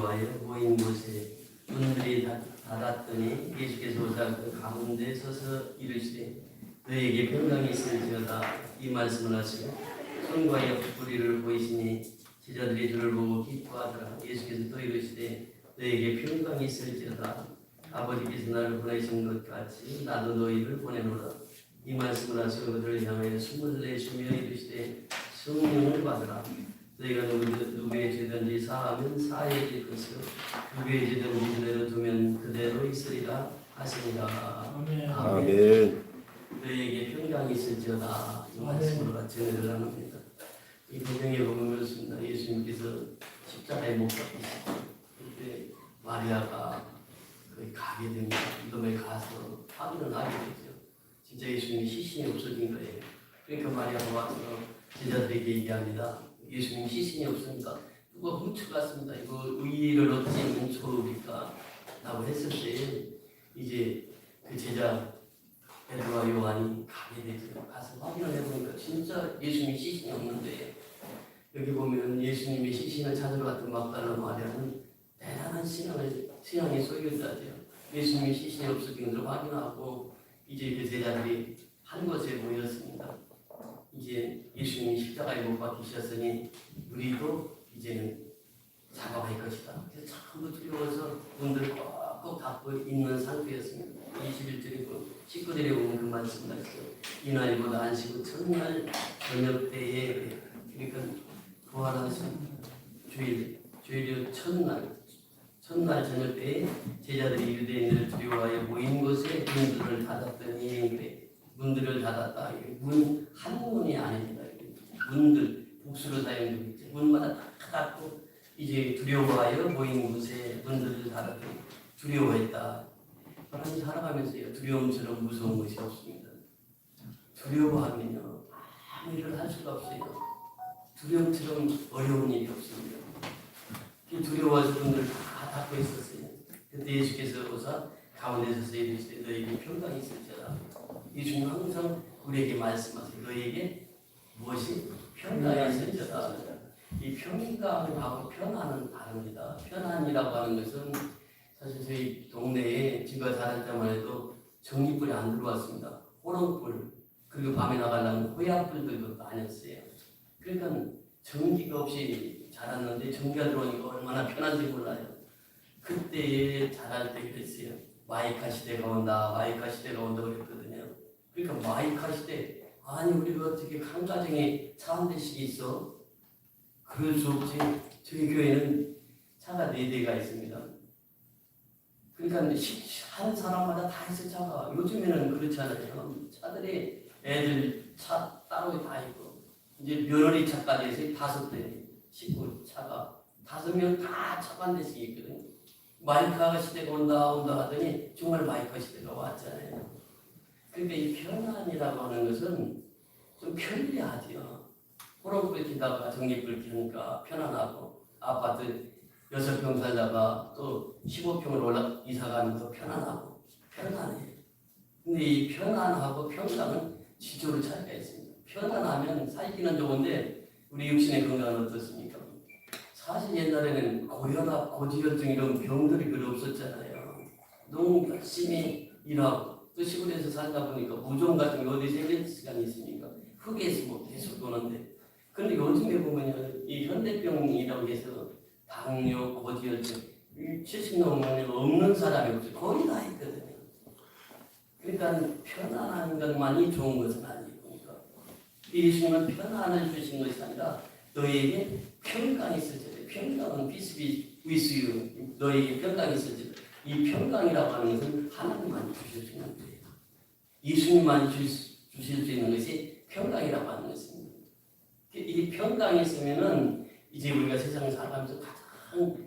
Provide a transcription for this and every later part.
두려워하여 모인 곳에 문들이 닫았더니 예수께서 오사 그 가운데 서서 이르시되 너에게 평강이 있을지어다 이 말씀을 하시고 손과 옆구리를 보이시니 제자들이 저를 보고 기뻐하더라. 예수께서 또 이르시되 너에게 평강이 있을지어다 아버지께서 나를 보내신 것 같이 나도 너희를 보내노라. 이 말씀을 하시고 그들을 향하여 숨을 내쉬며 이르시되 성령을 받으라. 너희가 누구의 죄든지 사하면 사해질 것이요 누구의 죄든지 그대로 두면 그대로 있으리라 하시니라. 아멘. 너희에게 평강이 있을지어다 이 말씀으로 같이 은혜를 나눕니다. 이 배경에 보면 그렇습니다. 예수님께서 십자가에 못 박히시고 그때 마리아가 거기 가게 됩니다. 이dom에 가서 확인을 하게 되죠. 진짜 예수님이 시신이 없어진 거예요. 그러니까 마리아가 와서 제자들에게 얘기합니다. 예수님 시신이 없습니다. 누가 훔쳐갔습니다. 이거 의의를 얻지 훔쳐오니까 라고 했을 때 이제 그 제자 베드로와 요한이 가게 되죠. 가서 확인을 해보니까 진짜 예수님이 시신이 없는데 여기 보면 예수님의 시신을 찾으러 갔던 막달라 마리아는 대단한 신앙의 소유자죠. 예수님의 시신이 없어진 것을 확인하고 이제 그 제자들이 한 곳에 모였습니다. 이제 예수님이 십자가에 못 박히셨으니 우리도 이제는 잡아갈 것이다. 그래서 전부 두려워서 문들을 꽉꽉 닫고 있는 상태였습니다. 21절이고 식구들이 오는 그 말씀을 했어요. 이날보다 안식후 첫날 저녁 때에 그러니까 부활하신 주일 첫날 저녁 때에 제자들이 유대인들을 두려워하여 모인 곳에 문들을 닫았더니 문들을 닫았다. 문 한 문이 아닙니다. 문들 복수로 사용되고 있죠. 문마다 다 닫고 이제 두려워하여 모인 곳에 문들을 닫았더니 두려워했다. 사람이 살아가면서요 두려움처럼 무서운 것이 없습니다. 두려워하면요 아무 일을 할 수가 없어요. 두려움처럼 어려운 일이 없습니다. 두려워서 문들을 다 닫고 있었어요. 그때 예수께서 오사 가운데 서서 이르시되 너에게 평강이 있을지어다. 예수님 항상 우리에게 말씀하세요. 너에게 무엇이 평강이 있을지어다. 이 평강하고 편안은 다릅니다. 편안이라고 하는 것은 사실 저희 동네에 제가 자랄 때만 해도 전기불이 안 들어왔습니다. 호롱불 그리고 밤에 나가려면 호약불들도 다녔어요. 그러니까 전기가 없이 자랐는데 전기가 들어오니까 얼마나 편한지 몰라요. 그때 자랄 때 그랬어요. 마이카 시대가 온다 그랬거든요. 그러니까 마이카 시대 아니 우리가 어떻게 한 가정에 차 한 대씩 있어? 그럴 수 없지. 저희 교회는 차가 4대가 있습니다. 그러니까 한 사람마다 다 있어 차가. 요즘에는 그렇잖아요. 차들이 애들 차 따로 다 있고 이제 며느리 차까지 해서 5대 싣고 차가 5명 다 차 한 대씩 있거든요. 마이카 시대가 온다 하더니 정말 마이카 시대가 왔잖아요. 그런데 이 편안이라고 하는 것은 좀 편리하죠. 호롱불 켜다가 전기불 켜니까 편안하고 아파트 6평 살다가 또 15평을 이사 가면 더 편안하고 편안해요. 근데 이 편안하고 평강은 지조로 차이가 있습니다. 편안하면 살기는 좋은데 우리 육신의 건강은 어떻습니까? 사실 옛날에는 고혈압, 고지혈증 이런 병들이 별로 없었잖아요. 너무 열심히 일하고 또 시골에서 살다 보니까 무좀 같은 게 어디서 해낼 시간이 있습니까? 흙에서 뭐 계속 도는데 근데 요즘에 보면 이 현대병이라고 해서 당뇨, 고지혈증 70 넘으면 없는 사람이 없어요. 거의 다 있거든요. 그러니까 편안한 것만이 좋은 것은 아니고 예수님은 편안을 주신 것이 아니라 너에게 평강이 있을지어다. 평강은 peace be with you. 너에게 평강이 있을지어다. 이 평강이라고 하는 것은 하나님만 주실 수 있는 거예요. 예수님만 주실 수 있는 것이 평강이라고 하는 것입니다. 이 평강이 있으면은 이제 우리가 세상을 살아가면서 가장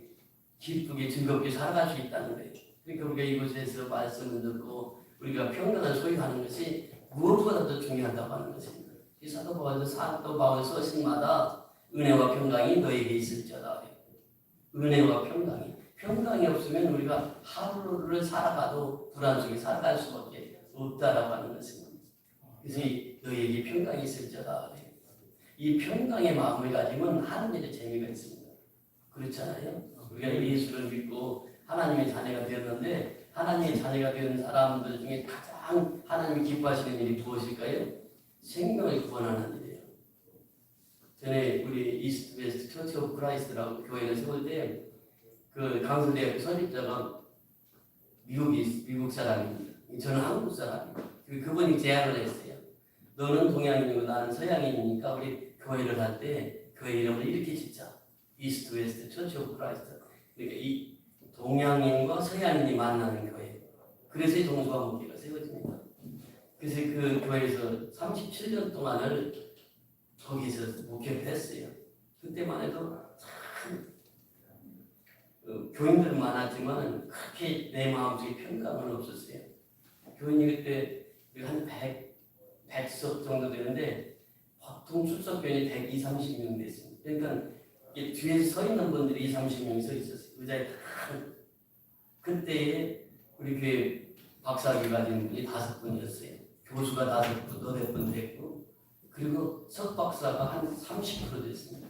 기쁘게 즐겁게 살아갈 수 있다는 거예요. 그러니까 우리가 이곳에서 말씀을 듣고 우리가 평강을 소유하는 것이 무엇보다도 중요하다고 하는 것입니다. 이 사도 바울 서신마다 은혜와 평강이 너에게 있을지어다. 은혜와 평강이 없으면 우리가 하루를 살아가도 불안 속에 살아갈 수밖에 없다라고 하는 것입니다. 그래서 너에게 평강이 있을지어다. 이 평강의 마음을 가지면 하는 일에 재미가 있습니다. 그렇잖아요. 우리가 예수를 믿고 하나님의 자녀가 되었는데 하나님의 자녀가 된 사람들 중에 가장 하나님이 기뻐하시는 일이 무엇일까요? 생명을 구원하는 일이에요. 전에 우리 이스트 웨스트 처치 오브 크라이스트라고 교회를 세울 때 그 강서대학교 설립자가 미국 사람입니다. 저는 한국 사람이에요. 그분이 제안을 했어요. 너는 동양인이고 나는 서양인이니까 우리 교회를 할 때 교회 이름을 이렇게 짓자. 이스트 웨스트 처치 오브 크라이스트. 그러니까 이 동양인과 서양인이 만나는 교회. 그래서 이 동서화목회가 세워집니다. 그래서 그 교회에서 37년 동안을 거기서 목회를 했어요. 그때만 해도 참 교인들은 많았지만 그렇게 내 마음속에 평강은 없었어요. 교인이 그때 한 100석 정도 되는데 보통 출석 교인이 120, 30명 됐습니다. 그러니까 뒤에서 서 있는 분들이 20, 30명이 서 있었어요. 의자에 다. 그때에 우리 교회 박사학위 가진 분이 5분이었어요. 교수가 5분, 8분 됐고 그리고 석박사가 한 30% 됐습니다.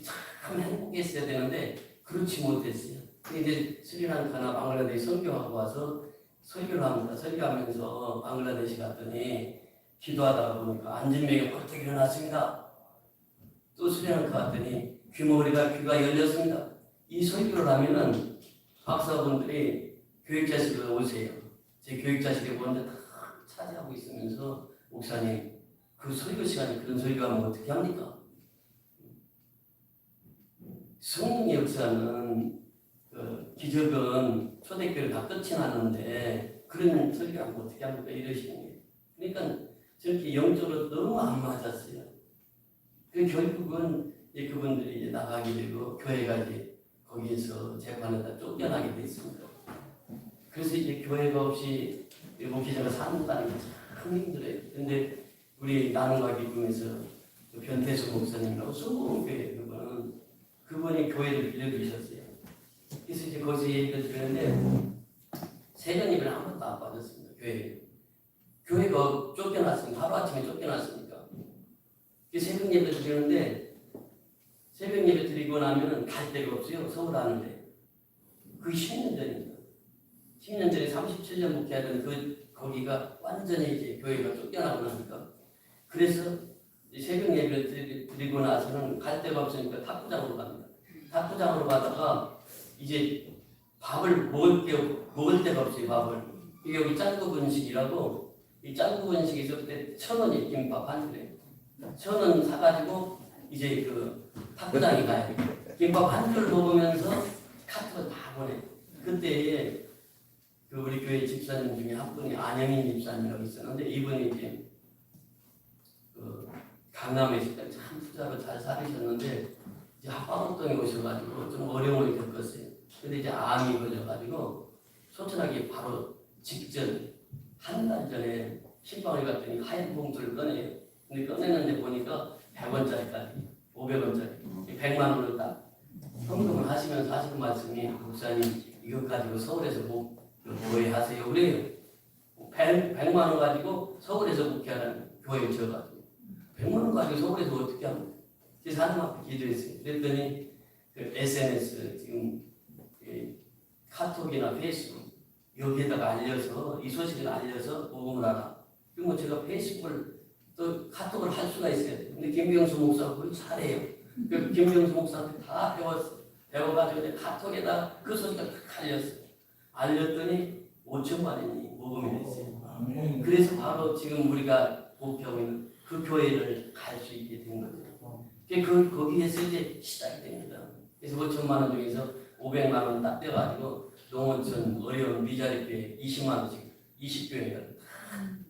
참 행복했어야 되는데 그렇지 못했어요. 이제 스리랑카나 방글라데시 선교하고 와서 설교를 합니다. 설교하면서 방글라데시 갔더니 기도하다가 보니까 안진맥이 벌떡 일어났습니다. 또 스리랑카 갔더니 귀가 열렸습니다. 이 설교를 하면은 박사분들이 교육자실에 오세요. 제 교육자실에 먼저 다 차지하고 있으면서 목사님 그 설교 시간에 그런 설교하면 어떻게 합니까? 성령의 역사는 기적은 초대교회를 다 끝이 났는데 그런 설교하면 어떻게 합니까? 이러시는 거예요. 그러니까 저렇게 영적으로 너무 안 맞았어요. 그 결국은 이제 그분들이 이제 나가게 되고 교회가 이제 거기에서 재판에다 쫓겨나게 됐습니다. 그래서 이제 교회가 없이 목회자가 산다는 게 참 힘들어요. 근데 우리 나눔과 기쁨에서 변태수 목사님이라고 순복음교회 그분이 교회를 빌려주셨어요. 그래서 이제 거기서 얘기를 드렸는데 새벽 예배는 한 번도 안 빠졌습니다. 교회가 쫓겨났으니까 하루아침에 쫓겨났으니까 새벽 예배 드리는데 새벽 예배 드리고 나면은 갈 데가 없어요. 서울 하는데 그게 10년 전입니다. 10년 전에 37년 목회하던 거기가 완전히 이제 교회가 쫓겨나고 나니까 그래서 새벽 예배를 드리고 나서는 갈 데가 없으니까 탁구장으로 갑니다. 탁구장으로 가다가 이제 밥을 먹을 데가 없어요. 밥을. 여기 짱구 분식이라고 이 짱구 분식에서 그때 1,000원이 김밥 한 줄에 1,000원 사가지고 이제 그 탁구장에 가야 돼요. 김밥 한 줄 먹으면서 카톡을 다 보내. 그때 그 우리 교회 집사님 중에 한 분이 안영인 집사님이라고 있었는데 이분이 이제 그 강남에 있을 때 참 투자로 잘 살으셨는데 이제 합방동에 오셔가지고 좀 어려움을 겪었어요. 근데 이제 암이 걸려가지고 소천하기 바로 직전 한 달 전에 신방을 갔더니 하얀 봉투를 꺼내요. 근데 꺼내는데 보니까 100원짜리까지 500원짜리 100만 원을 딱 헌금을 하시면서 하시는 말씀이 목사님 이거 가지고 서울에서 교회 하세요 그래요. 100만 원 가지고 서울에서 목회하는 교회에 지어가지고 100만 원 가지고 서울에서 어떻게 합니까? 그래서 하나님 앞에 기도했어요. 그랬더니 그 SNS 지금 카톡이나 페이스북 여기에다가 알려서 이 소식을 알려서 복음을 하라. 그리고 제가 페이스북을 또 카톡을 할 수가 있어야 돼요. 근데 김병수 목사가 그걸 잘해요. 그 김병수 목사한테 다 배웠어요. 배워가지고 카톡에다 그 소식을 다 알렸어요. 알렸더니 5천만원이 모금이 됐어요. 그래서 바로 지금 우리가 목표하고 있는 그 교회를 갈 수 있게 된 거죠. 거기에서 이제 시작이 됩니다. 그래서 5천만 원 중에서 500만 원 딱 떼가지고 농어촌 어려운 미자립교회 20만 원씩 20교회가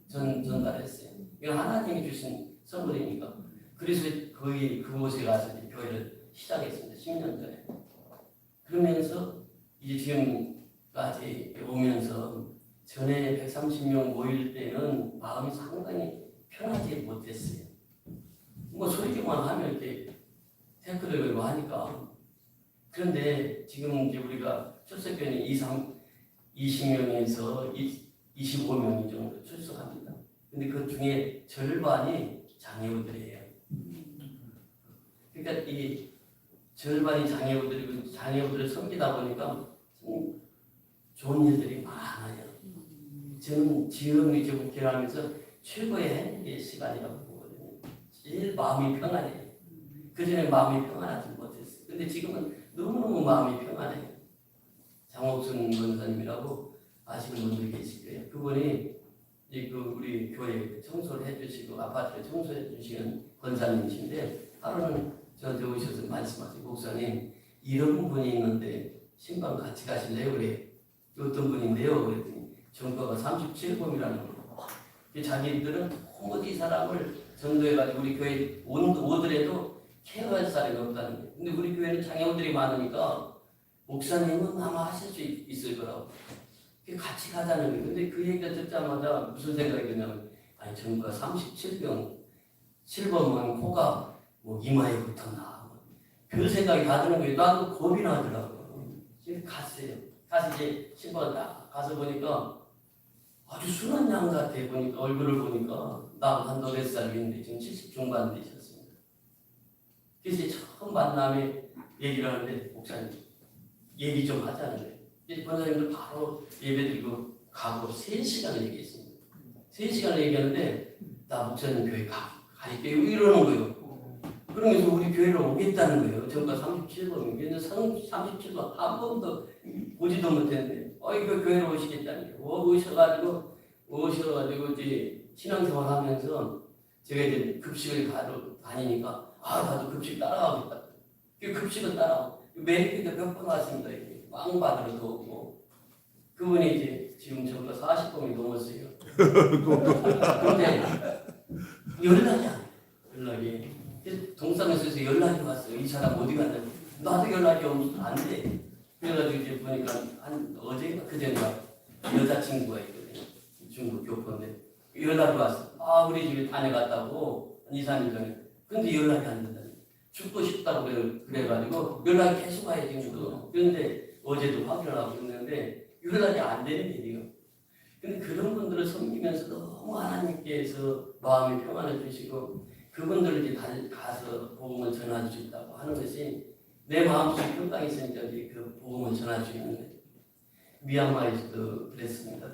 전달했어요. 이건 하나님이 주신 선물이니까. 그래서 거기 그곳에 가서 이제 교회를 시작했습니다. 10년 전에. 그러면서 이제 지금까지 오면서 전에 130명 모일 때는 마음이 상당히 편하지 못했어요. 뭐 설교만 하면 이렇게 태클을 걸고 하니까. 그런데 지금 이제 우리가 출석교인이 20명에서 25명이 정도 출석합니다. 근데 그 중에 절반이 장애우들이에요. 그러니까 이 절반이 장애우들이고 장애우들을 섬기다 보니까 참 좋은 일들이 많아요. 저는 지금 이제 목회를 하면서 최고의 행복의 시간이라고 보거든요. 제일 마음이 평안해요. 그전에 마음이 평안하지 못했어요. 근데 지금은 너무너무 마음이 평안해요. 장옥순 권사님이라고 아시는 분들 계실 거예요. 그분이 우리 교회 청소를 해주시고 아파트를 청소해 주시는 권사님이신데 하루는 저한테 오셔서 말씀하세요. 목사님, 이런 분이 있는데 신방 같이 가실래요? 그래. 어떤 분인데요? 그랬더니 정도가 37범이라는 거예요. 자기들은 도무지 사람을 전도해가지고 우리 교회 오더라도 케어할 사람이 없다는 거예요. 근데 우리 교회는 장애우들이 많으니까 목사님은 아마 하실 수 있을 거라고. 같이 가자는 거예요. 근데 그 얘기가 듣자마자 무슨 생각이 드냐면, 아니, 전부가 37병, 7번만 코가 뭐 이마에 붙었나. 별 생각이 다 드는 거예요. 나도 겁이 나더라고요. 지금 갔어요. 가서 이제 7번 딱 가서 보니까 아주 순한 양 같아. 보니까 얼굴을 보니까 나보다 몇 살 위인데 지금 70 중반 되셨습니다. 그래서 처음 만남에 얘기를 하는데 목사님 얘기 좀 하자는 거예요. 권사님들 바로 예배드리고 가고 3시간을 얘기했습니다. 3시간을 얘기하는데 나 목사님 교회 갈게요 이러는 거예요. 그러면서 우리 교회로 오겠다는 거예요. 저가 37번이면 37번 한 번도 보지도 못했는데 이거 교회로 오시겠다는 거예요. 오셔가지고 이제 신앙생활 하면서 제가 이제 급식을 다니니까 나도 급식 따라가겠다. 그 급식은 따라가고 매일 몇 번 왔습니다. 빵 받으러 도 오고 그분이 이제 지금 저보다 40번이 넘었어요. 근데 연락이 안 돼요. 연락이 동사무소에서 연락이 왔어요. 이 사람 어디 갔냐고. 나도 연락이 안 돼. 그래가지고 이제 보니까 어제인가 그전인가 여자친구가 있거든요. 중국 교포인데 연락이 왔어. 우리 집에 다녀갔다고 한 2, 3일 전에. 근데 연락이 안 된다. 죽고 싶다고 그래가지고 연락이 계속 와요 지금도. 그런데 어제도 확인을 하고 있는데 연락이 안 되는 일이에요. 근데 그런 분들을 섬기면서 너무 하나님께서 마음이 평안해 주시고 그분들을 이제 가서 복음을 전할 수 있다고 하는 것이 내 마음속에 평강이 있으니까 그 복음을 전할 수 있는 거예요. 미얀마에서도 그랬습니다.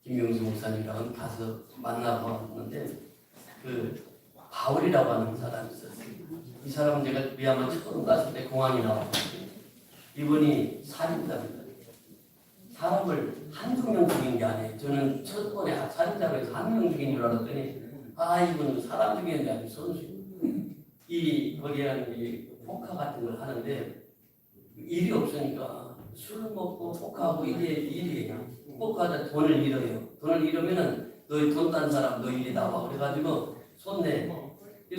김용수 목사님이랑 가서 만나봤는데 그 바울이라고 하는 사람이 있었어요. 이 사람은 제가 미얀마 처음 갔을 때 공항에 나왔거든요. 이분이 살인자입니다. 사람을 한두 명 죽인 게 아니에요. 저는 첫 번에 살인자로 해서 한 명 죽인 줄 알았더니 이분은 사람 죽이는 게 아니고 선수. 거기에는 포카 같은 걸 하는데 일이 없으니까 술을 먹고 포카하고 이게 일이에요. 포카하다 돈을 잃어요. 돈을 잃으면은 너희 돈 딴 사람 너 일이 나와. 그래가지고 손 내.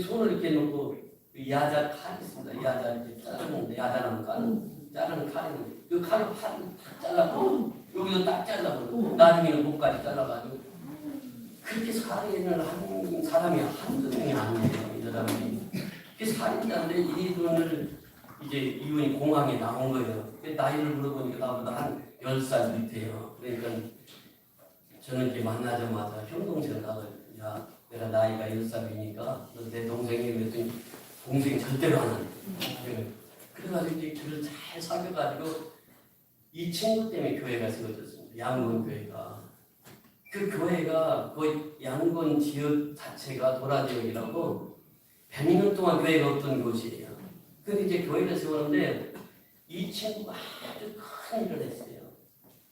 손을 이렇게 놓고 야자 칼이 있습니다. 야자 이렇게 자르는데 야자나무 자르는 칼인데 그 칼을 딱 잘라고 여기도 딱 잘라고 나중에는 목까지 잘라가지고 그렇게 살인을 한 사람이 한두 명이 아니에요. 이 사람이. 그 살인자인데 이분을 이제 이분이 공항에 나온 거예요. 나이를 물어보니까 나보다 한 10살 밑에요. 그러니까 저는 이렇게 만나자마자 형 동생 나가 내가 나이가 10살이니까 너 내 동생이 그랬더니 동생이 절대로 안 하네. 그래가지고 이제 그를 잘 사귀어가지고 이 친구 때문에 교회가 세워졌습니다. 양곤 교회가. 그 교회가 거의 양곤 지역 자체가 도라 지역이라고 100년 동안 교회가 없던 곳이에요. 근데 이제 교회를 세우는데 이 친구가 아주 큰 일을 했어요.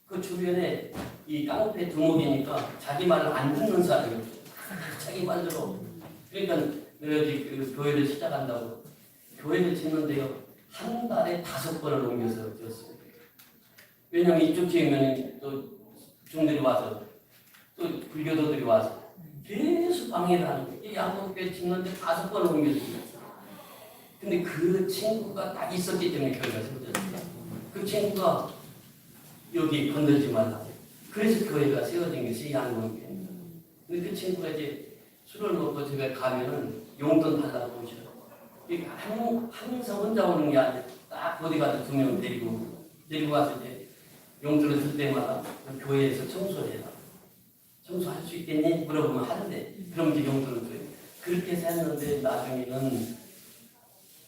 그 주변에 이 깡패 두목이니까 자기 말을 안 듣는 사람이 없어요. 자기 말대로. 그러니까 내가 이제 그 교회를 시작한다고 교회를 짓는데요. 한 달에 5번을 옮겨서 지었어요. 왜냐면 이쪽 지으면 또 중들이 와서 또 불교도들이 와서 계속 방해를 하는 거예요. 이 양동교회 짓는데 5번을 옮겨서 근데 그 친구가 딱 있었기 때문에 교회가 세워졌어요. 그 친구가 여기 건들지 말라고. 그래서 교회가 세워진 것이 양동교회입니다. 근데 그 친구가 이제 술을 먹고 제가 가면은 용돈 달라고 오셔요. 항상 혼자 오는 게 아니라 딱 어디 가서 2명 데리고 와서 이제 용돈을 줄 때마다 교회에서 청소를 해라. 청소할 수 있겠니? 물어보면 하는데 그럼 이제 용돈을 줘요. 그렇게 해서 했는데 나중에는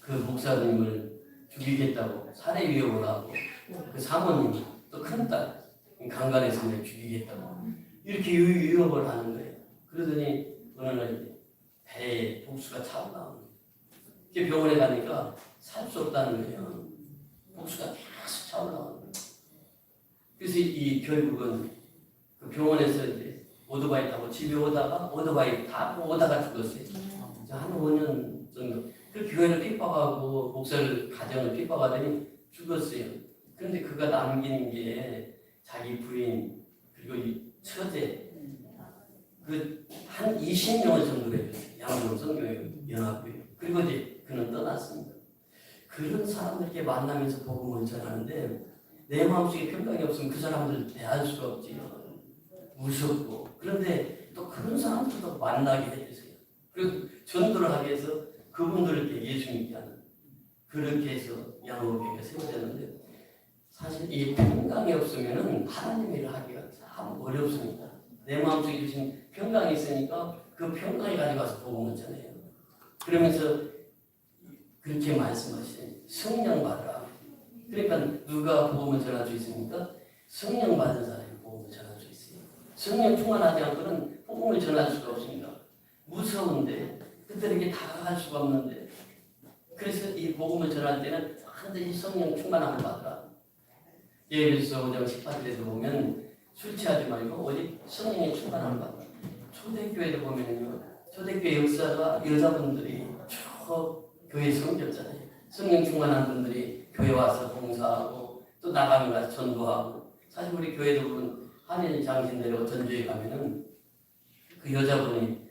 그 목사님을 죽이겠다고 살해 위협을 하고 그 사모님 또 큰딸 강간했으면 죽이겠다고 이렇게 위협을 하는 거예요. 그러더니 어느 날 배에 복수가 차올라오는 거예요. 병원에 가니까 살 수 없다는 거예요. 복수가 계속 차올라오는 거예요. 그래서 결국은 그 병원에서 이제 오토바이 타고 집에 오다가 오토바이 타고 오다가 죽었어요. 한 5년 정도. 그 교회를 핍박하고 목사를 가정을 핍박하더니 죽었어요. 그런데 그가 남긴 게 자기 부인 그리고 이 처제 그 한 20명을 전도를 해줬어요. 양동 성교연합교회. 그리고 이제 그는 떠났습니다. 그런 사람들께 만나면서 복음을 전하는데 내 마음속에 평강이 없으면 그 사람들 대할 수가 없지요. 무섭고. 그런데 또 그런 사람들도 만나게 해주세요. 그리고 전도를 하기 위해서 그분들께 예수 믿게 하는 그렇게 해서 양호교회가 세워졌는데 사실 이 평강이 없으면 하나님의 일을 하기가 참 어렵습니다. 내 마음속에 주신 평강이 있으니까 그 평강이 가지고 와서 복음을 전해요. 그러면서 그렇게 말씀하시죠. 성령 받으라. 그러니까 누가 복음을 전할 수 있습니까? 성령 받은 사람이 복음을 전할 수 있어요. 성령 충만하지 않고는 복음을 전할 수가 없습니다. 무서운데 그들에게 다가갈 수가 없는데 그래서 이 복음을 전할 때는 반드시 성령 충만함을 받으라. 예배서 5장 18절에도 보면 술 취하지 말고 오직 성령의 충만함을 받으라. 초대교회도 보면요. 초대교회 역사가 여자분들이 쭉 교회에 섬겼잖아요. 성령 충만한 분들이 교회 와서 봉사하고 또 나가면 가서 전도하고 사실 우리 교회도 보면 한인 장신대로 전주에 가면은 그 여자분이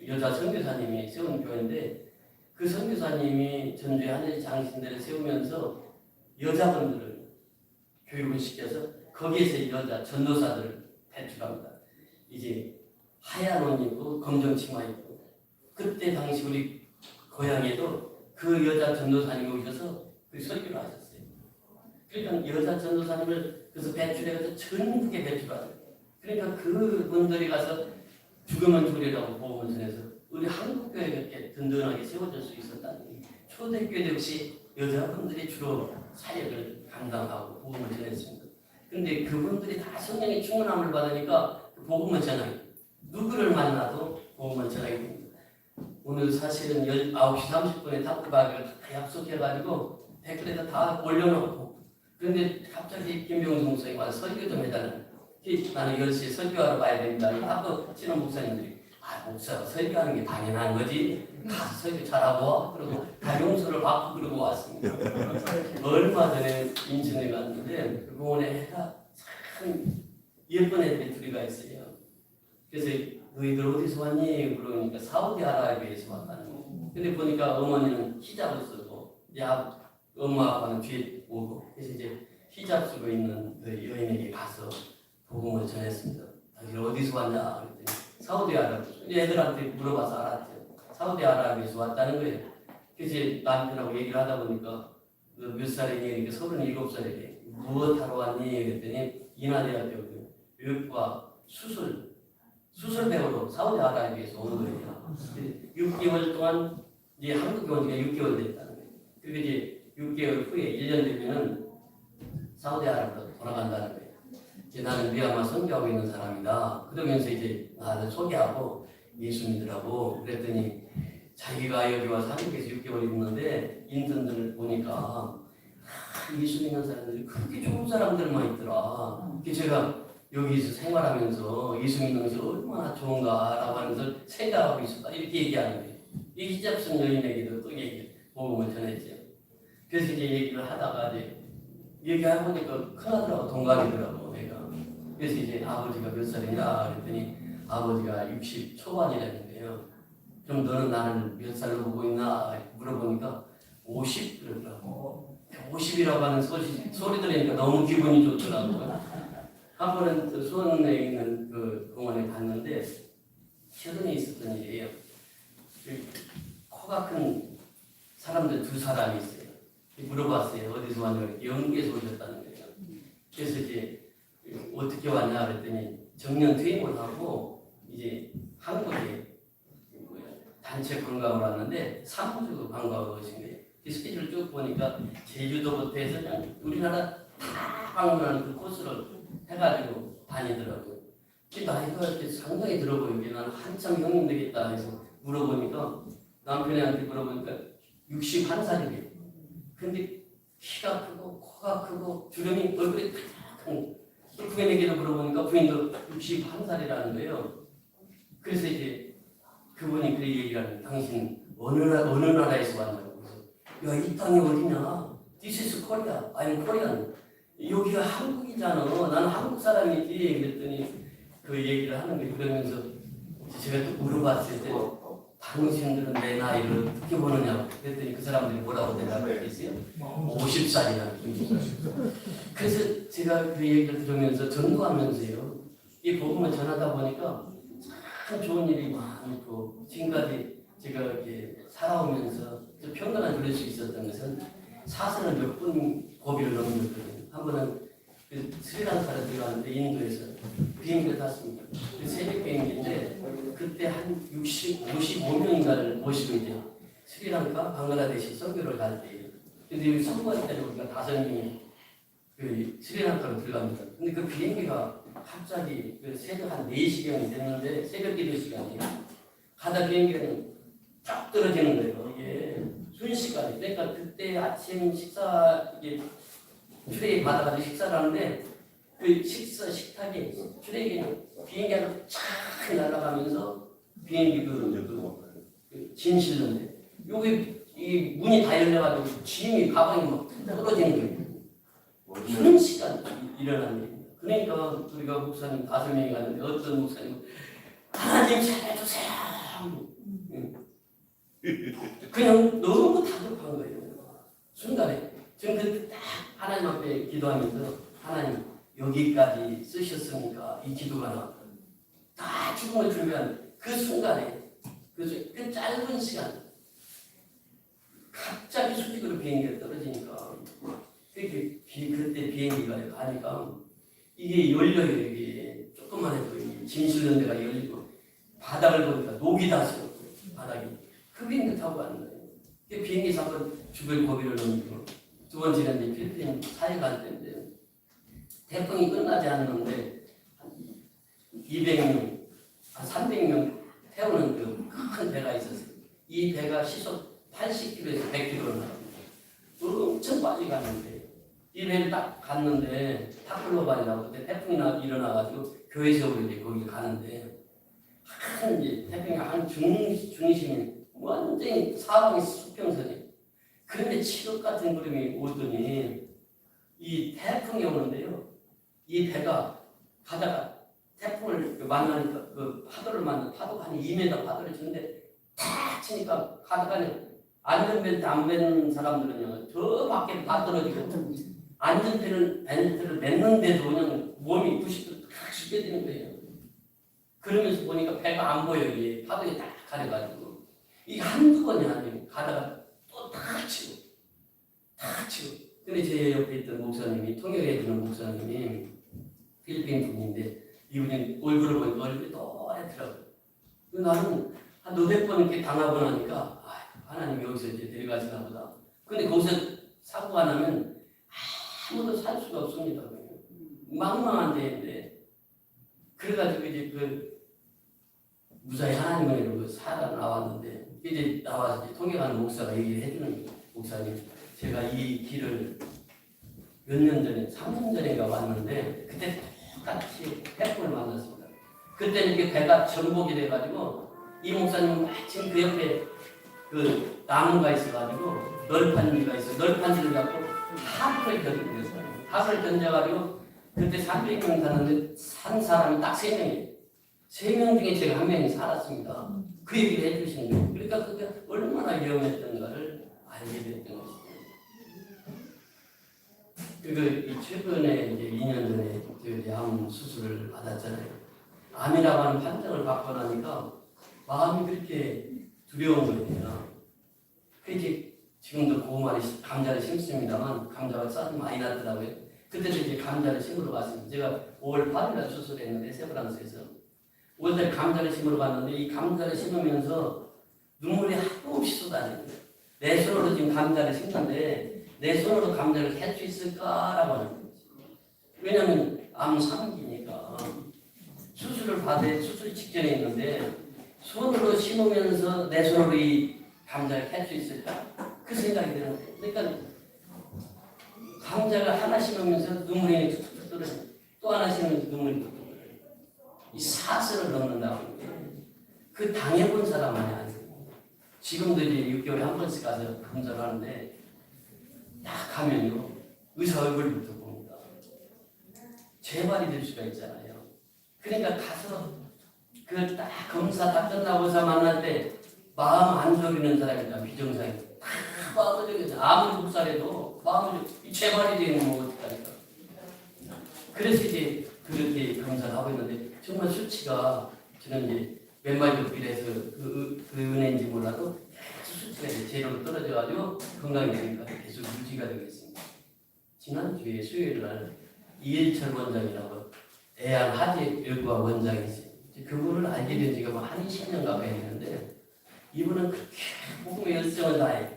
여자 선교사님이 세운 교회인데 그 선교사님이 전주에 한인 장신대를 세우면서 여자분들을 교육을 시켜서 거기에서 여자 전도사들을 배출합니다. 이제 하얀 옷 입고 검정 치마 입고 그때 당시 우리 고향에도 그 여자 전도사님이 오셔서 그 설교를 하셨어요. 그러니까 여자 전도사님을 그래서 배출해서 전국에 배출하죠. 그러니까 그분들이 가서 죽으면 죽으리라고 복음을 전해서 우리 한국교회가 이렇게 든든하게 세워질 수 있었다는 게 초대교회 역시 여자분들이 주로 사역을 감당하고 복음을 전했습니다. 그런데 그분들이 다 성령의 충만함을 받으니까 그 복음을 전하게 누구를 만나도 복음을 전하게 됩니다. 오늘 사실은 9시 30분에 탁구 가기로 다 약속해가지고 댓글에다 다 올려놓고 그런데 갑자기 김병수 목사님이 와서 설교 좀 해달라는 나는 10시에 설교하러 가야 됩니다. 탁구 치는 목사님들이 목사가 설교하는 게 당연한 거지 가서 설교 잘하고 와. 그리고 가용서를 받고 그러고 왔습니다. 얼마 전에 인천에 갔는데 그 공원에 해가 참 예쁜 애들이 둘이가 있어요. 그래서 너희들 어디서 왔니? 그러니까 사우디아라비아에서 왔다는 거. 근데 보니까 어머니는 히잡을 쓰고 엄마 아빠는 뒤에 오고 그래서 이제 히잡 쓰고 있는 그 여인에게 가서 복음을 전했습니다. 당신 어디서 왔냐? 그랬더니 사우디아라비아. 애들한테 물어봐서 알았죠. 사우디아라비아에서 왔다는 거예요. 그래서 남편하고 얘기를 하다 보니까 너 몇 살이니? 37살이래. 무엇 하러 왔니? 그랬더니 인하대학교 교육과 수술 배우러 사우디아라비아에서 오는 거예요. 6개월 동안 이제 한국에 온 지가 6개월 됐다는 거예요. 그리고 이제 6개월 후에 1년 되면은 사우디아라비아로 돌아간다는 거예요. 이제 나는 미얀마 선교하고 있는 사람이다. 그러면서 이제 나를 소개하고 예수 믿으라고 그랬더니 자기가 여기 와서 한국에서 6개월 있는데 인턴들을 보니까 예수 믿는 사람들이 그렇게 좋은 사람들만 있더라. 그래서 제가 여기서 생활하면서 예수 믿는 것이 얼마나 좋은가라고 하면서 생각하고 있었다. 이렇게 얘기하는 거예요. 이 히잡슨 여인에게도 또 복음을 전했죠. 그래서 이제 얘기를 하다가 이제 얘기하고 보니까 큰아들하고 동갑이더라고 얘가. 그래서 이제 아버지가 몇 살이냐 그랬더니 아버지가 60 초반이라는데요. 그럼 너는 나를 몇 살로 보고 있나 물어보니까 50 그러더라고. 50이라고 하는 소리 들으니까 너무 기분이 좋더라고요. 한 번은 수원에 있는 그 공원에 갔는데 최근에 있었던 일이에요. 코가 큰 사람들 두 사람이 있어요. 물어봤어요. 어디서 왔냐고. 영국에서 오셨다는 거예요. 그래서 이제 어떻게 왔냐 그랬더니 정년 퇴임을 하고 이제 한국에 단체 관광을 왔는데 사무주 관광을 오신 거예요. 이 스케줄을 쭉 보니까 제주도부터 해서 그냥 우리나라 다 방문하는 그 코스를 해가지고 다니더라고요. 나이가 이렇게 상당히 들어 보이게 나는 한참 형님 되겠다 해서 물어보니까 남편한테 물어보니까 61살이래요. 근데 키가 크고 코가 크고 주름이 얼굴이 탁탁한 부인에게도 물어보니까 부인도 61살이라는 거예요. 그래서 이제 그분이 그 얘기를 하는 당신 어느 나라에서 왔냐고. 야, 이 땅이 어디냐? This is Korea. I'm Korean. 여기가 한국이잖아. 나는 한국 사람이지. 그랬더니 그 얘기를 하는 거예요. 그러면서 제가 또 물어봤을 때 당신들은 내 나이를 어떻게 보느냐고. 그랬더니 그 사람들이 뭐라고 대답했겠어요? 50살이라는 거예요. 그래서 제가 그 얘기를 들으면서 전도하면서요. 이 복음을 전하다 보니까 참 좋은 일이 많고 지금까지 제가 이렇게 살아오면서 평안한 그럴 수 있었던 것은 사선을 몇 번 고비를 넘겼거든요. 한 번은 그 스리랑카를 들어갔는데 인도에서 비행기를 탔습니다. 그 새벽 비행기인데 그때 한 55명인가를 모시고 이제 스리랑카, 방글라데시 선교를 갈 때예요. 근데 여기 선거할 때는 우리가 5명이 그 스리랑카로 들어갑니다. 근데 그 비행기가 갑자기 그 새벽 한 4시경이 됐는데 새벽 기도 시간이에요. 가다 비행기는 쫙 떨어지는 거예요. 이게 순식간에. 그러니까 그때 아침 식사 이게 트레이 받아가지고 식사를 하는데 그 식탁이 트레이는 비행기가 쫙 날아가면서 비행기 그 짐 실는데 여기 이 문이 다 열려가지고 짐이 가방이 막 떨어지는 거예요. 순식간 일어난 일입니다. 그러니까 우리가 목사님 5명이 갔는데 어떤 목사님 하나님 잘해주세요. 그냥 너무 다급한 거예요. 순간에 저는 그때 딱 하나님 앞에 기도하면서 하나님 여기까지 쓰셨으니까 이 기도가 나왔다. 다 죽음을 준비한 그 순간에 그 짧은 시간 갑자기 수직으로 비행기가 떨어지니까 그때 비행기가 가니까 이게 열려요. 이게 조금만 해도 짐 실는 데가 열리고 바닥을 보니까 녹이 다 씹었고 바닥이 그 비행기 타고 가는 거예요. 비행기에서 한번 죽을 고비를 넘기고 두 번째는 이제 필리핀 사해 갈 때인데 태풍이 끝나지 않는데 200명, 300명 태우는 그 큰 배가 있었어요. 이 배가 시속 80km에서 100km로 나갑니다. 엄청 빨리 갔는데 이 배를 딱 갔는데 타클로반이라고 그때 태풍이 일어나가지고 교회 세우러 이제 거기 가는데 한 이제 태평양 한 중심인 완전히 사방이 수평선이에요. 그런데 칠흑 같은 구름이 오더니 이 태풍이 오는데요. 이 배가 가다가 태풍을 만나니까 그 파도를 만나 파도가 한 2m 파도를 치는데 탁 치니까 가다가 안전벨트 안 맨 사람들은요 저 밖에 다 떨어지고 안전벨트를 맸는데도 그냥 몸이 90도 탁 죽게 되는 거예요. 그러면서 보니까 배가 안 보여요. 이게 파도에 딱 가려가지고 이게 한두 번이 아니에요. 가다가 또 탁 치고 탁 치고. 근데 제 옆에 있던 목사님이 통역해주는 목사님이 필리핀 분인데 이분이 얼굴을 보니까 얼굴이 노랗더라고요. 나는 한 너댓 번 이렇게 당하고 나니까 하나님 여기서 이제 데려가시나 보다. 근데 거기서 사고가 나면 아무도 살 수가 없습니다. 망망한 데인데 그래가지고 이제 그 무사히 하나님을 이러고 살아 나왔는데 이제 나와서 이제 통역하는 목사가 얘기를 해주는 거예요. 목사님, 제가 이 길을 몇 년 전에, 3년 전인가 왔는데 그때 똑같이 태풍을 만났습니다. 그때는 이게 배가 전복이 돼가지고 이 목사님은 마침 그 옆에 그 나무가 있어가지고 널판지가 있어요. 널판지를 갖고 하프를 견뎌서 하프를 견뎌가지고 그때 300명 사는데 산 사람이 딱 3명이에요. 3명 중에 제가 1명이 살았습니다. 그 얘기를 해주시는 거예요. 그러니까 그게 얼마나 위험했던가를 알게 됐던 것이죠. 그리고 최근에 이제 2년 전에 암 수술을 받았잖아요. 암이라고 하는 판정을 받고 나니까 마음이 그렇게 두려운 거예요. 그게 지금도 고구마를 감자를 심습니다만 감자가 싹이 많이 났더라고요. 그때도 이제 감자를 심으러 갔습니다. 제가 5월 8일날 수술했는데 세브란스에서 5월달 감자를 심으러 갔는데 이 감자를 심으면서 눈물이 하도 없이 쏟아지는 거예요. 내 손으로 지금 감자를 심는데 내 손으로 감자를 캘 수 있을까라고 하는 거지. 왜냐하면 암 3기니까 수술을 받을 수술 직전에 있는데 손으로 심으면서 내 손으로 이 감자를 캘 수 있을까? 그 생각이 드는 거예요. 그러니까 감자를 하나 심으면서 눈물이 툭툭 떨어져. 또 하나 심으면서 눈물이 툭툭 떨어져. 이 사슬을 넣는다고. 그 당해본 사람만이 아니고 지금도 이제 6개월에 한 번씩 가서 검사를 하는데 딱 가면요 의사 얼굴부터 봅니다. 재발이 될 수가 있잖아요. 그러니까 가서 그 딱 검사 다 끝나고 의사 만날 때 마음 안 졸이는 사람이다. 비정상이 다 마음을 졸이죠. 아무리 독살해도 마음을 재발이 되는 거 어떡하니까. 그래서 이제 그렇게 검사를 하고 있는데 정말 수치가 저는 이제 왼발 격비에서 그 은혜인지 몰라도 수치가 제로 떨어져가지고 건강이 되니까 계속 유지가 되겠습니다. 지난주에 수요일 날 이일철 원장이라고 대한 하재일과 원장이 있어요. 그분을 알게 된 지가 한 20년 가까이 됐는데 이분은 그렇게 복음의 열정을 다해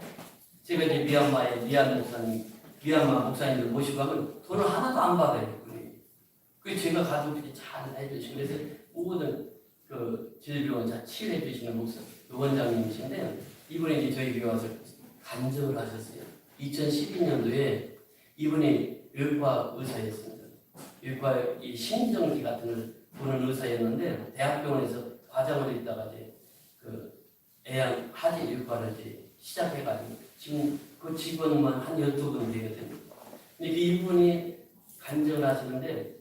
제가 이제 미얀마에 미얀마 목사님들 모시고 가면 돈을 하나도 안 받아요. 그 제가 가족들이 잘 해주시고 그래서 모든 그 질병을 잘 치료해 주시는 목사 원장님이신데 이분이 이제 저희 교회 와서 간증을 하셨어요. 2012년도에 이분이 외과 의사였습니다. 외과 이 심정지 같은 걸 보는 의사였는데 대학병원에서 과장을 있다가 이제 그 애양 하재 외과를 이제 시작해가지고 지금 그 직원만 한 12분 되거든요. 근데 이분이 간증을 하시는데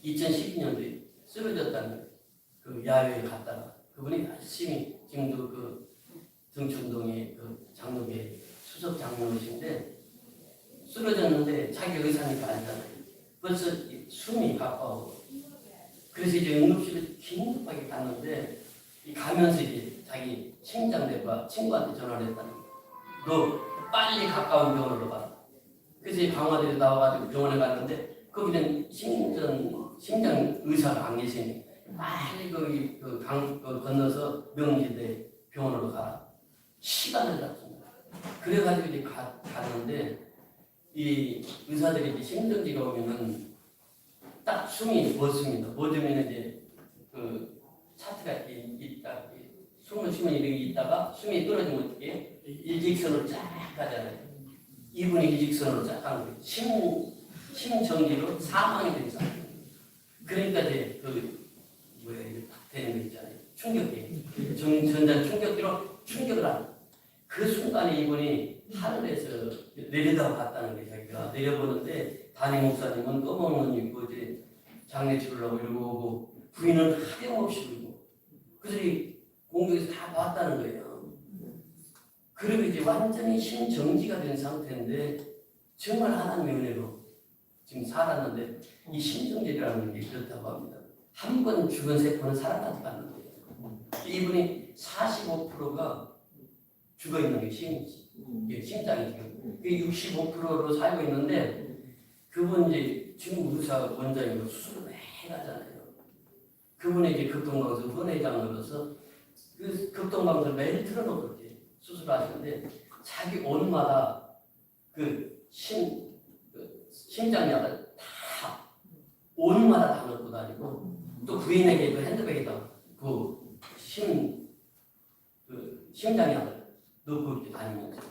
2012년도에 쓰러졌다는 그 야외에 갔다가 그분이 열심히 지금도 그 등촌동의 그 장로계 수석 장로이신데 쓰러졌는데 자기 의사니까 알잖아요. 벌써 숨이 가까워. 그래서 이제 응급실에 긴급하게 갔는데 가면서 이제 자기 심장내과 친구한테 전화를 했다는 거예요. 너 빨리 가까운 병원으로 가라. 그래서 강화도에 나와가지고 병원에 갔는데 거기는 심장 의사가 안 계시니 빨리 거기 건너서 명지대 병원으로 가라. 시간을 잡습니다. 그래가지고 이제 갔는데 이 의사들이 이제 심정지가 오면은 딱 숨이 멎습니다. 멎으면 이제 그 차트가 있다. 숨을 쉬면 이렇게 있다가 숨이 떨어지면 어떻게 일직선으로 쫙 가잖아요. 이분이 일직선으로 쫙 가는 거예요. 심정지로 사망이 된 상태. 그러니까 이제 그 뭐야 이게 딱 되는 거 있잖아요. 충격기. 전자 충격기로 충격을 하는. 그 순간에 이분이 하늘에서 내려다 봤다는 게 자기가 내려보는데 담임 목사님은 검은 옷 입고 이제 장례 치르려고 이러고 오고 부인은 하염없이 울고 그들이 공격에서 다 봤다는 거예요. 그리고 이제 완전히 심정지가 된 상태인데 정말 하나님의 은혜로 지금 살았는데 이 심정지라는 게 그렇다고 합니다. 한 번 죽은 세포는 살아나지 않는 거예요. 이분이 45%가 죽어 있는 게 심장이 지금 65%로 살고 있는데 그분 이제 지금 의사 원장이고 수술을 매일 하잖아요. 그분에게 급동강서 헌회장으로서 그 급동강서를 매일 틀어놓고 이렇게 수술하시는데 자기 옷마다 그 심장약을 다 옷마다 다 넣고 다니고 또 부인에게 그 핸드백에다 그 심장약을 넣고 이렇게 다니면서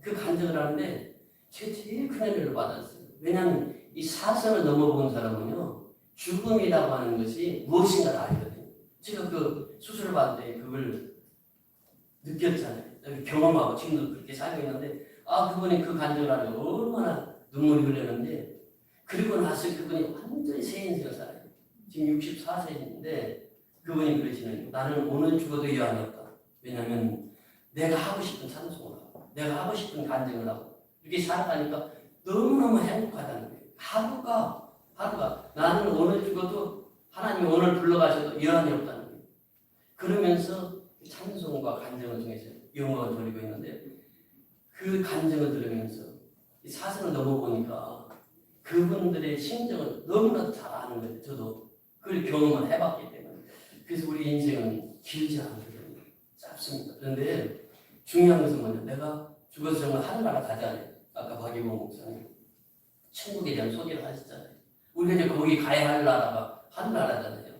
그 간증을 하는데 제가 제일 큰 은혜를 받았어요. 왜냐하면 이 사선을 넘어본 사람은요 죽음이라고 하는 것이 무엇인가를 알거든요. 제가 그 수술을 받을 때 그걸 느꼈잖아요. 경험하고 지금도 그렇게 살고 있는데 그분이 그 간증을 하면 얼마나 눈물이 흘렸는데 그리고 나서 그분이 완전히 새 인생을 살아요. 지금 64세인데 그분이 그러시는 나는 오늘 죽어도 여한이 없다. 왜냐하면 내가 하고 싶은 찬송을 하고 내가 하고 싶은 간증을 하고 이렇게 살아가니까 너무너무 행복하다는 거예요. 하루가 나는 오늘 죽어도 하나님이 오늘 불러가셔도 여한이 없다는 거예요. 그러면서 찬송과 간증을 통해서 영광을 돌리고 있는데 그 간증을 들으면서 이 사선을 넘어보니까 그분들의 심정을 너무나 잘 아는 거예요. 저도 그걸 경험을 해봤기 때문에. 그래서 우리 인생은 길지 않거든요. 짧습니다. 그런데 중요한 것은 뭐냐? 내가 죽어서 정말 하늘나라 가잖아요. 아까 박일봉 목사님 천국에 대한 소개를 하셨잖아요. 우리가 이제 거기 가야 할 나라가 하늘나라잖아요.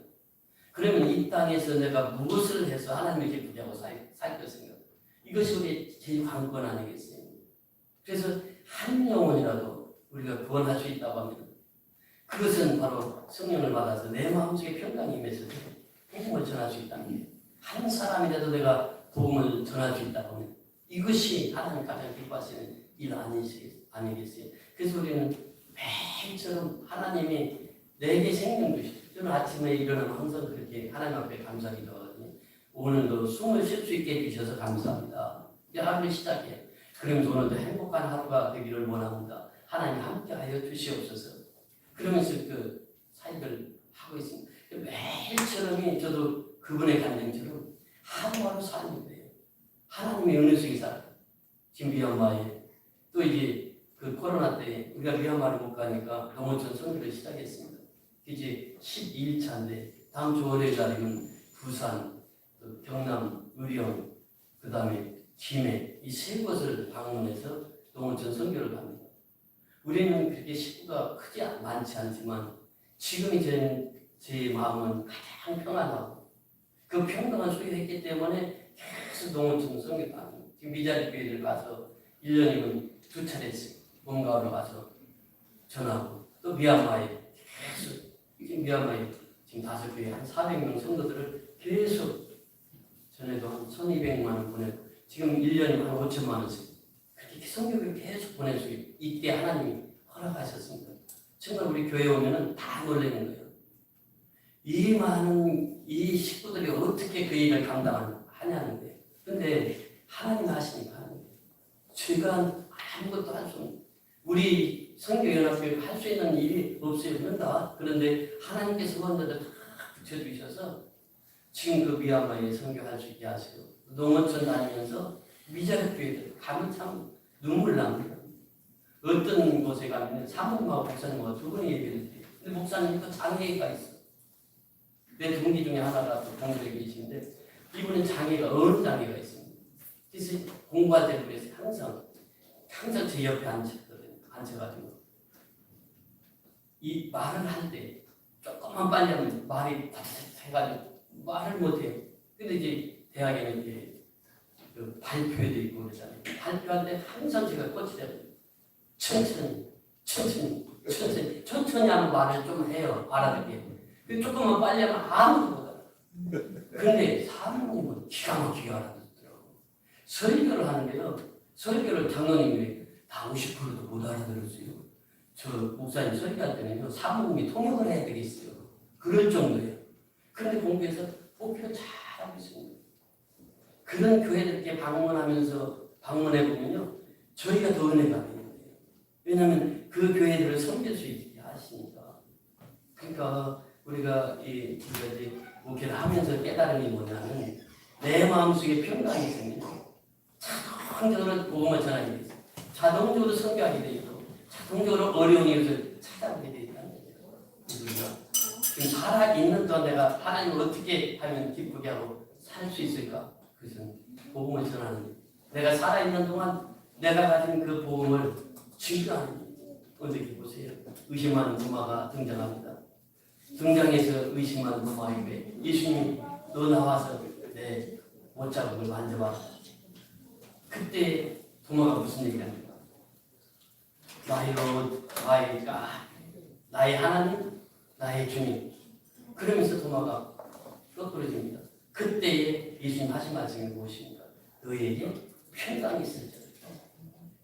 그러면 이 땅에서 내가 무엇을 해서 하나님을 기쁘게 하고 살 것인가? 이것이 우리의 제일 관건 아니겠어요? 그래서 한 영혼이라도 우리가 구원할 수 있다고 하면 그것은 바로 성령을 받아서 내 마음속에 평강이 임해서 복음을 전할 수 있다는 게, 한 사람이라도 내가 복음을 전할 수 있다고 하면 이것이 하나님 가장 기뻐하시는 일 아니겠어요? 그래서 우리는 매일처럼 하나님이 내게 생명 주시죠. 저는 아침에 일어나면 항상 그렇게 하나님 앞에 감사기도 하거든요. 오늘도 숨을 쉴 수 있게 해주셔서 감사합니다. 이제 하루를 시작해요. 그러면서 오늘도 행복한 하루가 되기를 원합니다. 하나님 함께하여 주시옵소서. 그러면서 그 사역을 하고 있습니다. 매일처럼이 저도 그분의 간증처럼 하루하루 사는 거예요. 하나님의 은혜 속에 살아요. 지금 미얀마에 또 이제 그 코로나 때 우리가 미얀마를 못 가니까 동호천 선교를 시작했습니다. 이제 12일차인데 다음 주 월요일 날이면 부산, 경남, 의령, 그 다음에 김해 이 세 곳을 방문해서 동호천 선교를 갑니다. 우리는 그렇게 식구가 크지 많지 않지만 지금이 제 마음은 가장 평안하고 그 평강을 소유했기 때문에 계속 동호천 선교 갑니다. 지금 미자리 교회를 가서 1년이면 2차례씩 본가로 가서 전하고 또 미얀마에 계속 미얀마에 지금 5교회 한 400명 성도들을 계속 전에도 한 1200만 원 보내고 지금 1년이면 한 5천만 원씩 그렇게 성교를 계속 보낼 수 있게 하나님이 허락하셨습니다. 정말 우리 교회 오면은 다 놀라는 거예요. 이 많은 이 식구들이 어떻게 그 일을 감당하냐는 거예요. 근데 하나님 하시니까 하는 거예요. 제가 아무것도 할 수 없는 우리 선교연합교회가 할 수 있는 일이 없어요. 그런데 하나님께서 원들을 다 붙여주셔서 지금 그 미얀마에 선교할 수 있게 하시고 농어촌 다니면서 미자립교회들 가면 참 눈물 납니다. 어떤 곳에 가면 사모님하고 목사님하고 두 분이 얘기를 해요. 근데 목사님이 또 장애가 있어. 내 동기 중에 하나가 또 동료에 계시는데 이분은 장애가 어느 장애가 있습니다. 그래서 공부할 때 그래서 항상 제 옆에 앉혀가지고 이 말을 할 때 조금만 빨리 하면 말이 해가지고 말을 못해요. 근데 이제 대학에는 이제 그 발표회도 있고 그러잖아요. 발표할 때 항상 제가 꽂히려고 천천히 하는 말을 좀 해요. 알아듣게. 조금만 빨리 하면 아무도 못 알아. 그런데 사모님은 기가 막히게 알아듣더라고요. 설교를 하는데요. 설교를 장로님이 다 50%도 못 알아들었어요. 저 목사님 설교할 때는요. 사모님이 통역을 해야 되겠어요. 그럴 정도예요. 그런데 공부해서 목표를 잘하고 있습니다. 그런 교회들께 방문해 보면요. 저희가 더 은혜가 되는 거예요. 왜냐하면 그 교회들을 섬길 수 있게 하시니까. 그러니까 우리가 이제 목회를 하면서 깨달은 게 뭐냐면 내 마음속에 평강이 생기면 자동적으로 복음을 전하게 돼 있어요. 자동적으로 선교하게 돼 있고 자동적으로 어려운 이웃을 찾아오게 돼 있다는 거예요. 우리가 지금 살아있는 동안 내가 하나님을 어떻게 하면 기쁘게 하고 살 수 있을까? 그것은 복음을 전하는 거예요. 내가 살아있는 동안 내가 가진 그 복음을 증거하는 거예요. 어떻게 보세요. 의심하는 도마가 등장합니다. 등장해서 의심하는 도마에게 예수님 너 나와서 내 못자국을 만져봐. 그때 도마가 무슨 얘기를 합니까? 나의 롯, 나의 하나님, 나의 주님. 그러면서 도마가 뼈부러집니다. 그때에 예수님 하신 말씀이 무엇입니까? 너에게 평강이 있을 줄.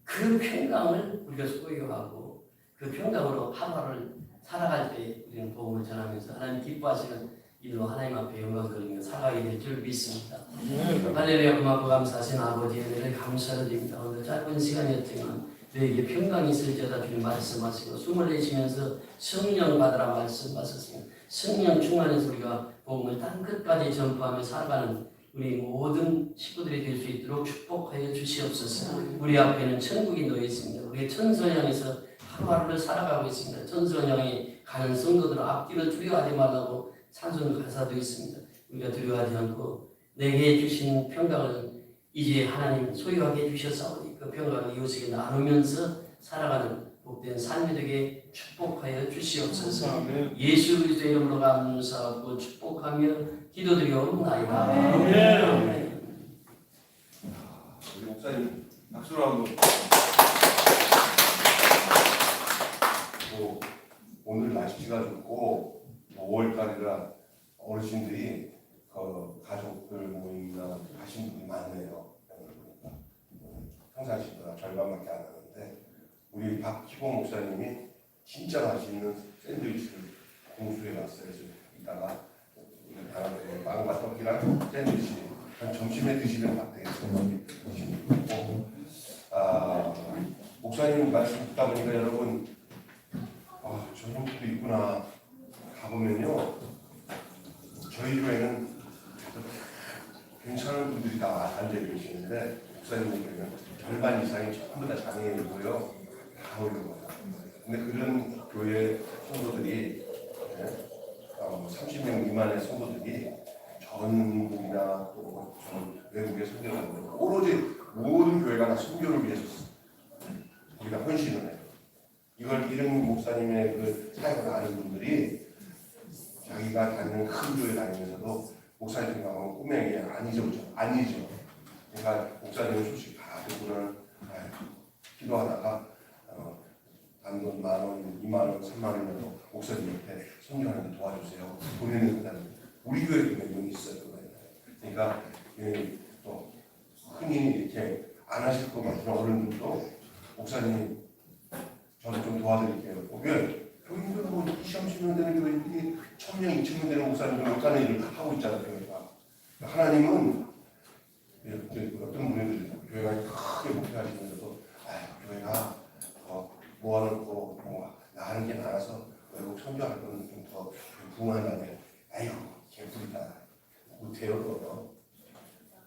그 평강을 우리가 소유하고 그 평강으로 하루하루를 살아갈 때 우리는 복음을 전하면서 하나님 기뻐하시는 일로 하나님 앞에 영광 돌리며 살아가게 될 줄 믿습니다. 할렐루야. 고맙고 감사하신 아버지 은혜를 감사를 드립니다. 오늘 짧은 시간이었지만 너에게 평강이 있을지어다 주님 말씀하시고 숨을 내쉬면서 성령 받으라 말씀하셨습니다. 성령 충만해서 우리가 복음을 땅 끝까지 전파하며 살아가는 우리 모든 식구들이 될 수 있도록 축복하여 주시옵소서. 우리 앞에는 천국이 놓여 있습니다. 우리 천선향에서 하루하루를 살아가고 있습니다. 천선향에 가는 성도들 앞뒤를 두려워하지 말라고 찬송 가사도 있습니다. 우리가 두려워하지 않고 내게 주신 평강을 이제 하나님 소유하게 해주셨사오니 그 평강을 이웃에게 나누면서 살아가는 복된 삶이 되게 축복하여 주시옵소서. 예수 그리스도의 이름으로 감사하고 축복하며 기도드리옵나이다. 아멘. 우리 목사님 박수로 한번. 오늘 날씨가 좋고 5월달이라 어르신들이 가족들 모임이나 하신 분이 많네요. 보니까 평상시보다 절반밖에 안 하는데 우리 박희봉 목사님이 진짜 맛있는 샌드위치를 공수해 왔어요. 그래서 이따가 빵과 떡이랑 샌드위치 점심에 드시면 딱 되겠어요. 목사님 말씀 듣다 보니까 여러분 저런 분도 있구나. 가보면요 저희 교회는 괜찮은 분들이 다 앉아 계시는데 목사님 교회는 절반 이상이 전부 다 장애인이고요. 다 어려워요. 근데 그런 교회 성도들이 30명 미만의 성도들이 전국이나 또 외국에 선교를 하고 오로지 모든 교회가 다 선교를 위해서 우리가 헌신을 해요. 이걸 이름 목사님의 그 사역을 아는 분들이 자기가 다니는 큰 교회 다니면서도 목사님 생각하면 꼬맹이 아니죠. 그러니까 목사님 소식 다 듣고는 기도하다가 단돈 10,000원, 20,000원, 30,000원이라도 목사님 옆에 선교하는데 도와주세요. 보내는 사람이 우리 교회도 몇 명 있어요. 그러니까 또 흔히 이렇게 안 하실 것 같은 어른들도 목사님 저는 좀 도와드릴게요. 보면 교인들 뭐 20-30명 되는 교인들이 1,000명, 2,000명 되는 목사님들 못하는 일을 하고 있잖아요. 교회가. 하나님은 어떤 분들이 교회가 크게 목회하시면서도 교회가 모아놓고 나 하는 게 나아서 외국 선교할 거는 좀 더 부흥한다면 개뿔이다. 못해요.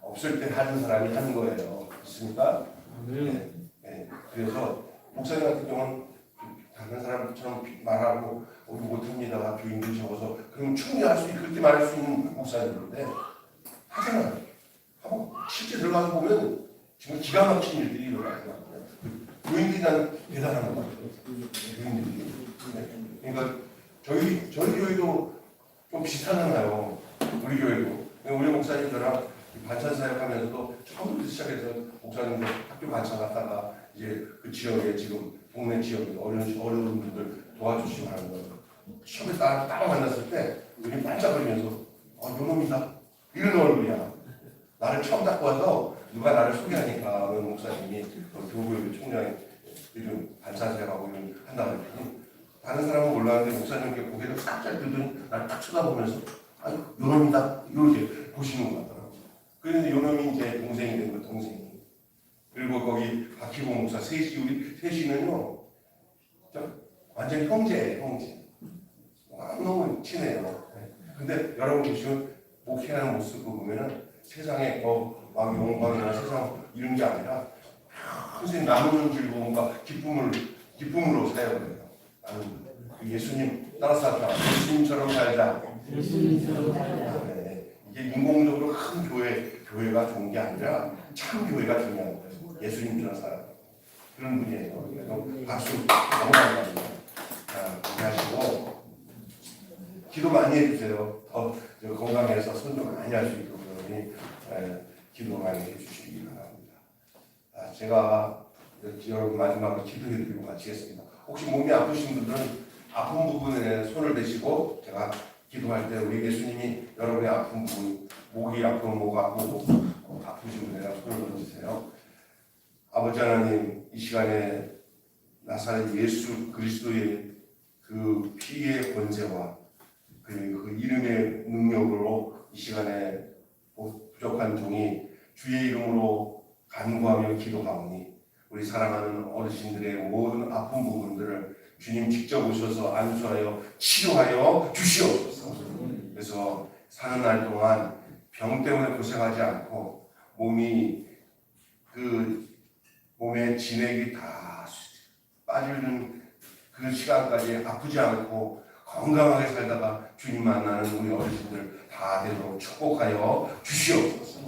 없을 때 하는 사람이 하는 거예요. 있습니까? 네. 그래서 목사님 같은 경우는 다른 사람처럼 말하고 우리 못합니다. 교인들 적어서 그럼 충분히 할 수 있고 그렇게 말할 수 있는 목사님인데 하잖아요. 한번 실제 들어가서 보면 지금 기가 막힌 일들이 일어나요. 교인들이 난 대단한 것 같아요. 교인들이. 그러니까 저희 교회도 좀 비슷하잖아요. 우리 교회도. 우리 목사님 저랑 반찬 사역하면서도 처음부터 시작해서 목사님도 학교 반찬 갔다가 이제 그 지역에 지금 동네 지역에 어려운 분들 도와주시고 하는 거예요. 처음에 딱 만났을 때 눈이 반짝거리면서 요놈이다 이런 얼굴이야. 나를 처음 딱 봐서 누가 나를 소개하니까 어느 목사님이 교구의 총장이 요즘 반찬 사역하고 이런 한다고 했더니 다른 사람은 몰랐는데 목사님께 고개를 싹잘 들더니 나를 딱 쳐다보면서 요놈이다 이렇게 보시는 것 같더라고요. 그런데 요놈이 이제 동생이 된 거 동생이. 그리고 거기 박희봉 목사 우리 셋이는요 완전 형제예요. 형제. 너무 친해요. 근데 여러분 보시면 목회하는 모습을 보면은 세상에 영광이나 세상 이런 게 아니라 평생 나누는 즐거움과 기쁨으로 사역을 해요. 나는 예수님 따라서 살자. 예수님처럼 살자. 이게 인공적으로 큰 교회가 좋은 게 아니라 참 교회가 중요한 거예요. 예수님처럼 살아. 그런 분이에요. 그래서 박수 너무 감사합니다. 건강하시고 기도 많이 해주세요. 더 건강해서 손도 많이 할 수 있도록 그러니 기도 많이 해주시기 바랍니다. 제가 여러분 마지막으로 기도해드리고 마치겠습니다. 혹시 몸이 아프신 분들은 아픈 부분에 손을 대시고 제가 기도할 때 우리 예수님이 여러분의 아픈 부분, 목이 아프면 목 아프고 아프신 분에게 손을 던지세요. 아버지 하나님, 이 시간에 나사렛 예수 그리스도의 그 피의 권세와 그 이름의 능력으로 이 시간에 부족한 종이 주의 이름으로 간구하며 기도하오니 우리 사랑하는 어르신들의 모든 아픈 부분들을 주님 직접 오셔서 안수하여 치료하여 주시옵소서. 그래서 사는 날 동안 병 때문에 고생하지 않고 몸에 진액이 다 빠지는 그 시간까지 아프지 않고 건강하게 살다가 주님 만나는 우리 어르신들 다 되도록 축복하여 주시옵소서.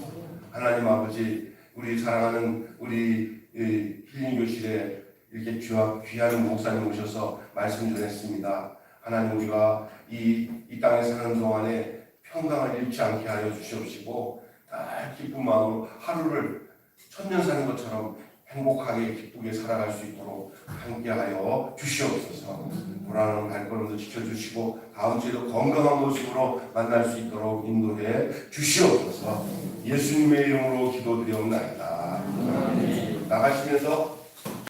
하나님 아버지, 우리 사랑하는 우리 힐링 교실에 이렇게 귀한 목사님 오셔서 말씀 전했습니다. 하나님, 우리가 이 땅에 사는 동안에 평강을 잃지 않게 하여 주시옵시고 다 기쁜 마음으로 하루를 천년 사는 것처럼 행복하게 기쁘게 살아갈 수 있도록 함께하여 주시옵소서. 불안한 발걸음도 지켜주시고 다음 주에도 건강한 모습으로 만날 수 있도록 인도해 주시옵소서. 예수님의 이름으로 기도드리옵나이다. 나가시면서